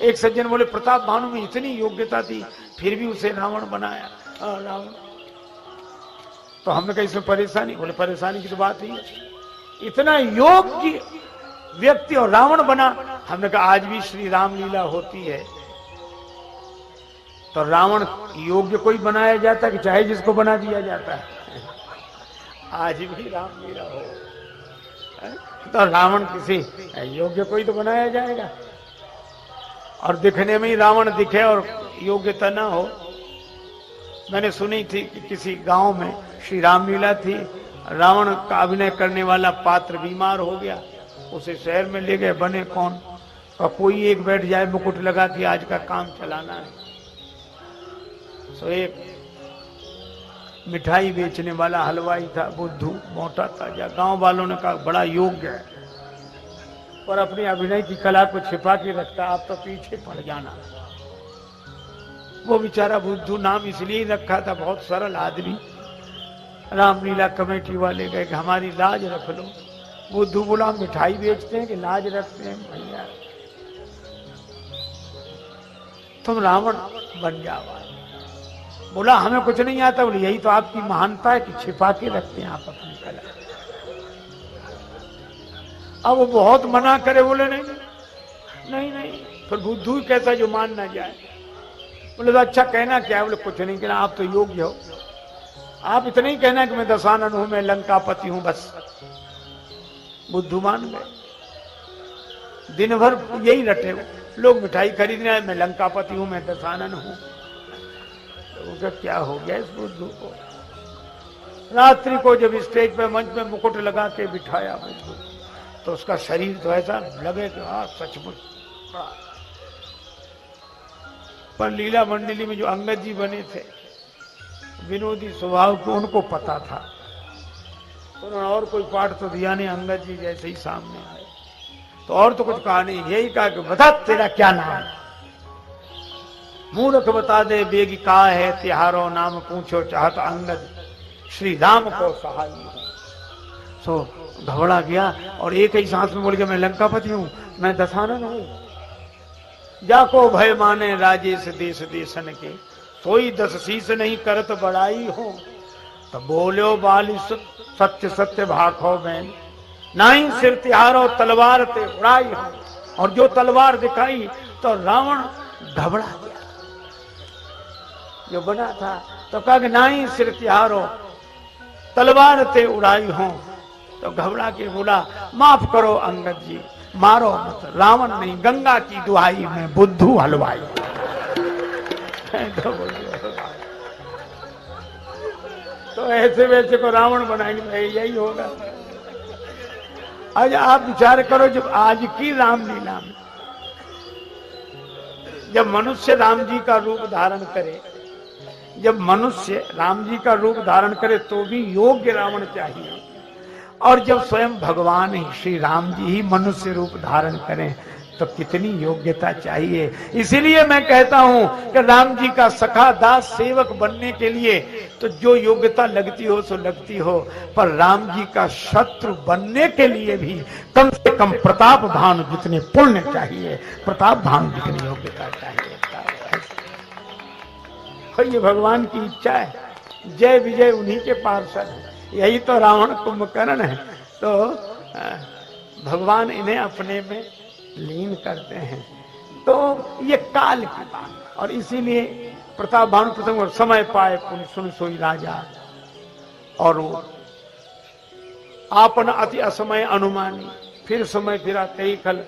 एक सज्जन बोले प्रताप भानु में इतनी योग्यता थी फिर भी उसे रावण बनाया। रावण तो हमने कहा इसमें परेशानी, बोले परेशानी की तो बात नहीं, इतना योग्य व्यक्ति और रावण बना। हमने कहा आज भी श्री रामलीला होती है तो रावण योग्य कोई बनाया जाता है कि चाहे जिसको बना दिया जाता है? आज भी रामलीला हो तो रावण किसी योग्य कोई तो बनाया जाएगा, और दिखने में ही रावण दिखे और योग्यता ना हो। मैंने सुनी थी कि किसी गांव में श्री रामलीला थी, रावण का अभिनय करने वाला पात्र बीमार हो गया, उसे शहर में ले गए, बने कौन? और कोई एक बैठ जाए मुकुट लगा कि आज का काम चलाना है। तो एक मिठाई बेचने वाला हलवाई था, बुद्धू मोटा ताजा, गांव वालों ने कहा बड़ा योग्य है पर अपनी अभिनय की कला को छिपा के रखता, आप तो पीछे पड़ जाना। वो बेचारा बुद्धू नाम इसलिए रखा था, बहुत सरल आदमी। रामलीला कमेटी वाले गए कि हमारी लाज रख लो। बुद्धू बोला मिठाई बेचते हैं कि लाज रखते हैं? भैया तुम रावण बन जाओ। बोला हमें कुछ नहीं आता। बोले यही तो आपकी महानता है कि छिपा के रखते हैं आप अपनी कला। अब वो बहुत मना करे, बोले नहीं नहीं नहीं, फिर बुद्धू कैसा जो मान ना जाए। बोले तो अच्छा कहना क्या है? बोले कुछ नहीं कहना, आप तो योग्य हो, आप इतना ही कहना कि मैं दशानन हूं, मैं लंकापति हूं, बस। बुद्धू मान गए। दिन भर यही रटे लोग, मिठाई खरीदने आए, मैं लंकापति हूं, मैं दशानन हूं। तो क्या हो गया इस बुद्धू को? रात्रि को जब स्टेज पे मंच में मुकुट लगा के बिठाया बुद्धू, तो उसका शरीर तो ऐसा लगे कि हाँ सचमुच बड़ा। पर लीला मंडली में जो अंगद जी बने थे, विनोदी स्वभाव को, उनको पता था, उन्होंने और कोई पाठ तो दिया नहीं, अंगद जी जैसे ही सामने आए तो और तो कुछ कहा नहीं, यही कहा कि बता तेरा क्या नाम है? मूर्ख बता दे बेगी का है तिहारो नाम, पूछो चाहत अंगद श्री राम को सहाय हूं। सो घबरा गया और एक ही सांस में बोल गया मैं लंकापति हूं, मैं दशानन हूं। जाको भय माने राजेश देश देशन के, सोई 10 शीश नहीं करत बड़ाई हो। तब बोलो बाली सत्य सत्य भाखो बैन, नाई सिर तिहारो तलवार ते उड़ाई हो। और जो तलवार दिखाई तो रावण घबरा गया जो बना था, तो कहा कि नाई सिर तिहारो तलवार ते उड़ाई हो। तो घबरा के बोला माफ करो अंगद जी, मारो मत, रावण नहीं गंगा की दुहाई में बुद्धू हलवाई। तो ऐसे वैसे को रावण बनाएंगे, यही होगा। आज आप विचार करो, जब आज की रामलीला में जब मनुष्य राम जी का रूप धारण करे, जब मनुष्य राम जी का रूप धारण करे तो भी योग्य रावण चाहिए, और जब स्वयं भगवान ही श्री राम जी ही मनुष्य रूप धारण करें तो कितनी योग्यता चाहिए। इसीलिए मैं कहता हूं कि राम जी का सखा दास सेवक बनने के लिए तो जो योग्यता लगती हो सो लगती हो, पर राम जी का शत्रु बनने के लिए भी कम से कम प्रताप भानु जितने पुण्य चाहिए, प्रताप भानु जितनी योग्यता चाहिए। ये भगवान की इच्छा है, जय विजय उन्हीं के पार्षद है। यही तो रावण कुंभकर्ण है, तो भगवान इन्हें अपने में लीन करते हैं। तो ये काल की बात, और इसीलिए प्रताप भानु प्रसंग समय पाए पुण्य सुन सोई राजा, और आपन अति असमय अनुमानी, फिर समय फिरा तई कल,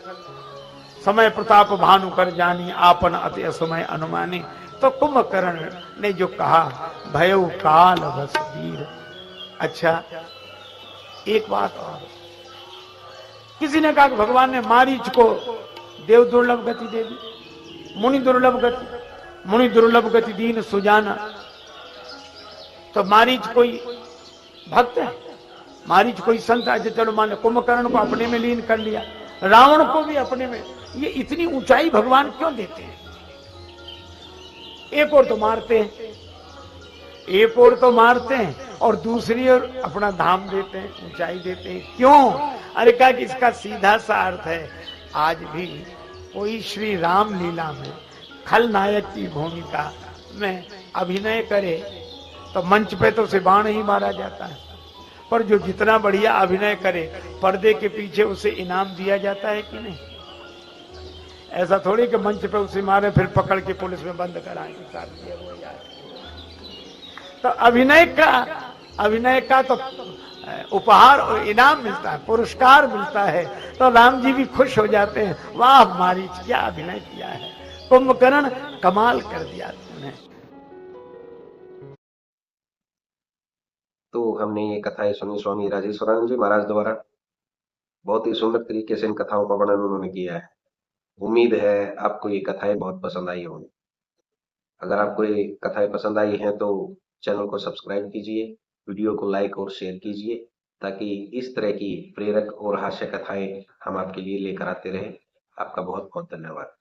समय प्रताप भानु कर जानी, आपन अति असमय अनुमानी। तो कुंभकर्ण ने जो कहा भयउ काल बस वीर। अच्छा एक बात और, किसी ने कहा कि भगवान ने मारीच को देव दुर्लभ गति दे दी, मुनि दुर्लभ गति, मुनि दुर्लभ गति दीन सुजाना। तो मारीच कोई भक्त है, मारीच कोई संत है, चलो मान लो कुंभकर्ण को अपने में लीन कर लिया, रावण को भी अपने में। ये इतनी ऊंचाई भगवान क्यों देते हैं? एक और तो मारते हैं, एक और तो मारते हैं और दूसरी ओर अपना धाम देते हैं, ऊंचाई देते हैं। क्यों? अरे कहा कि इसका सीधा सा अर्थ है, आज भी कोई श्री राम लीला में खलनायक की भूमिका में अभिनय करे तो मंच पे तो उसे बाण ही मारा जाता है, पर जो जितना बढ़िया अभिनय करे पर्दे के पीछे उसे इनाम दिया जाता है कि नहीं? ऐसा थोड़ी कि मंच पे उसे मारे फिर पकड़ के पुलिस में बंद कराएंगे। वो यार तो अभिनय का तो उपहार और इनाम मिलता है, पुरस्कार मिलता है, तो राम जी भी खुश हो जाते हैं, वाह मारीच क्या अभिनय किया है, कुंभकर्ण कमाल कर दिया तुमने। तो हमने ये कथाएं सुनी स्वामी राजेश्वरानंद जी महाराज द्वारा। बहुत ही सुंदर तरीके से इन कथाओं का वर्णन उन्होंने किया है। उम्मीद है आपको ये कथाएं बहुत पसंद आई होंगी। अगर आपको ये कथाएं पसंद आई हैं तो चैनल को सब्सक्राइब कीजिए, वीडियो को लाइक और शेयर कीजिए, ताकि इस तरह की प्रेरक और हास्य कथाएं हम आपके लिए लेकर आते रहें। आपका बहुत बहुत धन्यवाद।